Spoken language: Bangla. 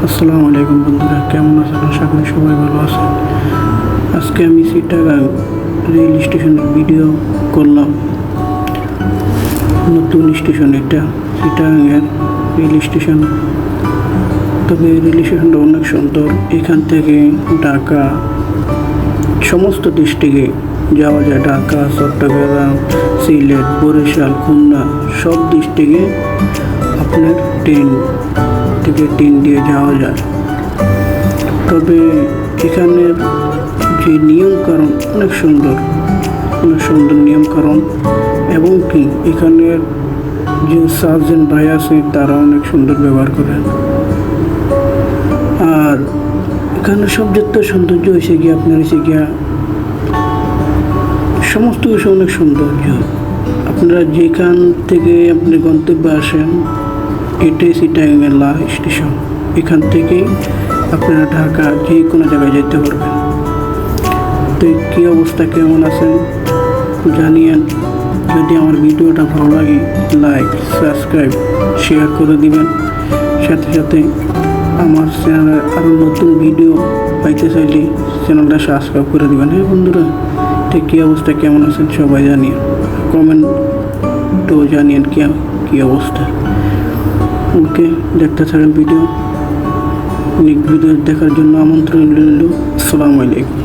আসসালামু আলাইকুম বন্ধুরা, কেমন আছেন? আশা করি সবাই ভালো আছেন। আজকে আমি চিটাগাং রেল স্টেশনের ভিডিও করলাম। নতুন স্টেশন এটা, চিটাগাংয়ের রেল স্টেশন। তবে রেল স্টেশনটা অনেক সুন্দর। এখান থেকে ঢাকা সমস্ত ডিস্ট্রিক্টে যাওয়া যায়। ঢাকা, চট্টগ্রাম, সিলেট, বরিশাল, খুলনা সব ডিস্ট্রিক্টে আপনার ট্রেন দিয়ে যাওয়া যায়। তবে এখানের যে নিয়মকানুন অনেক সুন্দর নিয়মকানুন, এবং কি এখানের যে সার্জেন্ট ভাই আছে তারা অনেক সুন্দর ব্যবহার করেন। আর এখানে সবচেয়ে সৌন্দর্য হয়েছে গিয়ে সমস্ত কিছু অনেক সৌন্দর্য। আপনারা যেখান থেকে আপনি গন্তব্যে আসেন, এটাই চিটাগাং স্টেশন। এখান থেকেই আপনারা ঢাকা যে কোনো জায়গায় যেতে পারবেন। তো কী অবস্থা, কেমন আছেন জানিয়েন। যদি আমার ভিডিওটা ভালো লাগে, লাইক, সাবস্ক্রাইব, শেয়ার করে দিবেন। সাথে সাথে আমার চ্যানেলে আরও নতুন ভিডিও পাইতে চাইলে চ্যানেলটা সাবস্ক্রাইব করে দিবেন। হ্যাঁ বন্ধুরা, ঠিক কী অবস্থা, কেমন আছেন সবাই জানিয়ে কমেন্টও জানিয়েন কী অবস্থা। ওকে, দেখতে থাকেন ভিডিও দেখার জন্য আমন্ত্রণ রইল। আসসালামু আলাইকুম।